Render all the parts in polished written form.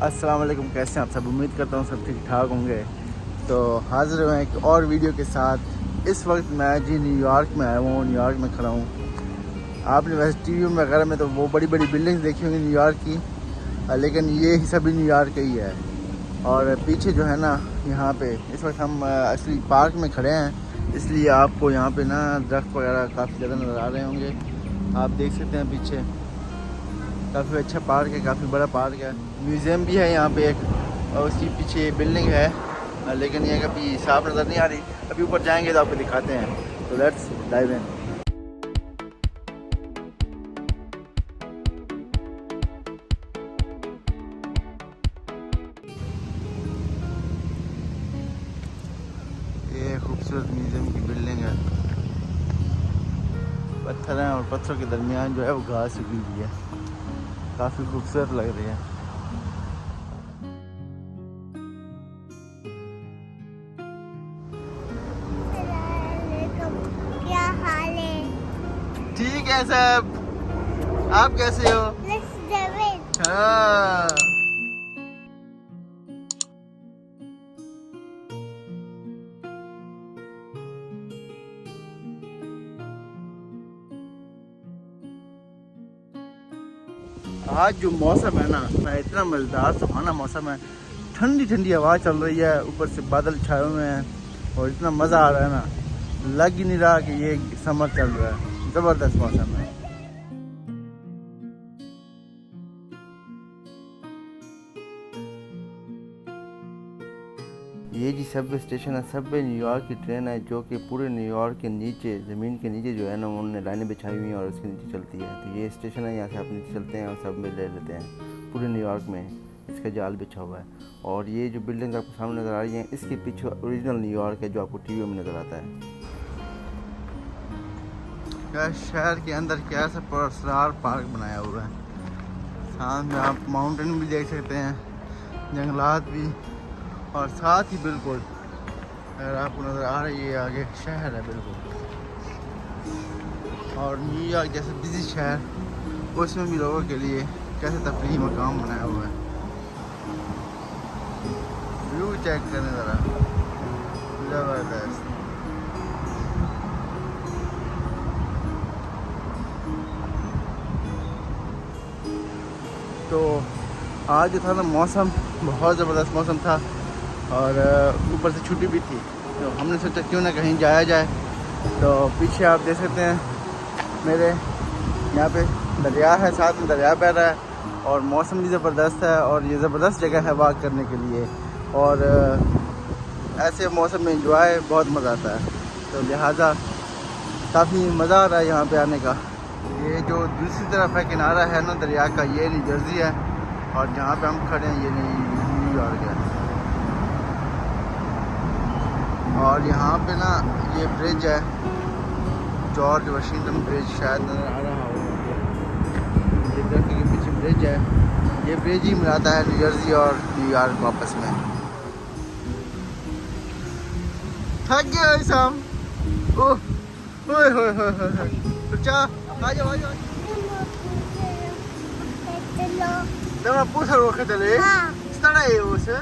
अस्सलाम वालेकुम, कैसे हैं आप सब। उम्मीद करता हूँ सब ठीक ठाक होंगे। तो हाज़िर हुए एक और वीडियो के साथ। इस वक्त मैं जी न्यूयॉर्क में आया हूँ, न्यूयॉर्क में खड़ा हूँ। आपने वैसे टीवी वगैरह में तो वो बड़ी बड़ी बिल्डिंग्स देखी होंगी न्यूयॉर्क की, लेकिन ये ही सभी न्यूयॉर्क का ही है। और पीछे जो है ना, यहाँ पे इस वक्त हम असली पार्क में खड़े हैं, इसलिए आपको यहाँ पे ना दरख्त वगैरह काफ़ी ज़्यादा नज़र आ रहे होंगे। आप देख सकते हैं पीछे काफ़ी अच्छा पार्क है, काफ़ी बड़ा पार्क है। म्यूज़ियम भी है यहाँ पे एक, और उसकी पीछे बिल्डिंग है, लेकिन ये कभी साफ नज़र नहीं आ रही। अभी ऊपर जाएंगे तो आपको दिखाते हैं। तो लेट्स डाइव इन। ये खूबसूरत म्यूज़ियम की बिल्डिंग है। पत्थर हैं और पत्थरों के दरमियान जो है वो घास उगी हुई है, काफ़ी खूबसूरत लग रही है। क्या हाल है? ठीक है सब, आप कैसे हो? हाँ। आज जो मौसम है ना, इतना मज़ेदार सुहाना मौसम है। ठंडी ठंडी हवा चल रही है, ऊपर से बादल छाए हुए हैं और इतना मज़ा आ रहा है ना, लग ही नहीं रहा कि ये समर चल रहा है। ज़बरदस्त मौसम है। ये जी सबवे स्टेशन है, सबवे न्यूयॉर्क की ट्रेन है जो कि पूरे न्यूयॉर्क के नीचे, ज़मीन के नीचे जो है ना, उन्होंने लाइनें बिछाई हुई हैं और उसके नीचे चलती है। तो ये स्टेशन है, यहाँ से आप नीचे चलते हैं और सबवे ले लेते हैं। पूरे न्यूयॉर्क में इसका जाल बिछा हुआ है। और ये जो बिल्डिंग आपको सामने नज़र आ रही है, इसके पीछे ओरिजिनल न्यूयॉर्क है जो आपको टीवी में नज़र आता है। क्या शहर के अंदर क्या सा पुरस्कार पार्क बनाया हुआ है। सामने आप माउंटेन भी देख सकते हैं, जंगलात भी, और साथ ही बिल्कुल अगर आपको नज़र आ रही है आगे शहर है बिल्कुल। और न्यूयॉर्क जैसे बिजी शहर, उसमें भी लोगों के लिए कैसे तफरीही मकाम बनाया हुआ है। व्यू चेक करने ज़रा, ज़बरदस्त। तो आज जो था ना, मौसम बहुत ज़बरदस्त मौसम था और ऊपर से छुट्टी भी थी, तो हमने सोचा क्यों ना कहीं जाया जाए। तो पीछे आप देख सकते हैं मेरे, यहाँ पे दरिया है, साथ में दरिया बह रहा है और मौसम भी ज़बरदस्त है और ये ज़बरदस्त जगह है वॉक करने के लिए। और ऐसे मौसम में इंजॉय बहुत मज़ा आता है, तो लिहाजा काफ़ी मज़ा आ रहा है यहाँ पे आने का। ये जो दूसरी तरफ है किनारा है ना दरिया का, ये न्यू जर्सी है, और जहाँ पे हम खड़े हैं ये न्यूयॉर्क है। और यहाँ पे ना ये ब्रिज है, जॉर्ज वाशिंगटन ब्रिज, शायद नज़र आ रहा हो। ये दरख्त के पीछे ब्रिज है, ये ब्रिज ही मिलाता है न्यू जर्सी और न्यूयॉर्क आपस में। थक गया शाम। ओह ओए होए होए होए, अच्छा आ जाओ आ जाओ। दवा पूछा रोके चले इस तरह है उसे।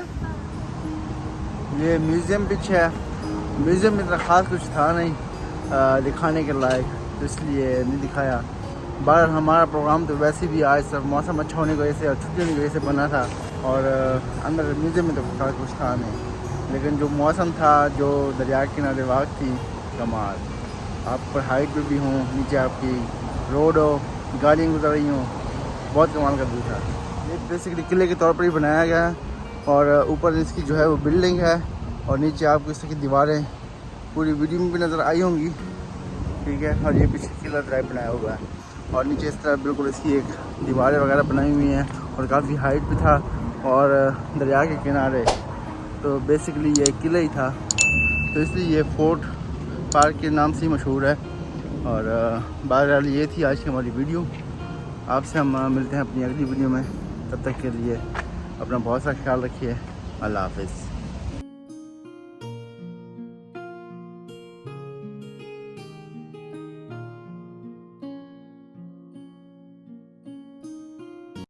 ये म्यूज़ियम पीछे है, म्यूज़ियम में इतना ख़ास कुछ था नहीं दिखाने के लायक, तो इसलिए नहीं दिखाया। बाहर हमारा प्रोग्राम तो वैसे भी आज सब मौसम अच्छा होने की वजह से और छुट्टी होने की वजह से बना था, और अंदर म्यूज़ियम में तो ख़ास कुछ था नहीं। लेकिन जो मौसम था, जो दरिया के किनारे वाक़ थी, कमाल। आप ऊपर हाइट पे भी हों, नीचे आपकी रोड हो, गाड़ियाँ गुजर रही हों, बहुत कमाल का व्यू था। ये बेसिकली किले के तौर पर ही बनाया गया है, और ऊपर इसकी जो है वो बिल्डिंग है, और नीचे आपको इस तरह की दीवारें पूरी वीडियो में भी नज़र आई होंगी, ठीक है। और ये पीछे किला ड्राइव बनाया हुआ है, और नीचे इस तरह बिल्कुल इसकी एक दीवारें वगैरह बनाई हुई हैं, और काफ़ी हाइट पे था और दरिया के किनारे। तो बेसिकली ये किला ही था, तो इसलिए ये फोर्ट पार्क के नाम से ही मशहूर है। और बहरहाल ये थी आज की हमारी वीडियो। आपसे हम मिलते हैं अपनी अगली वीडियो में, तब तक के लिए अपना बहुत सा ख्याल रखिए। अल्लाह हाफ़िज़।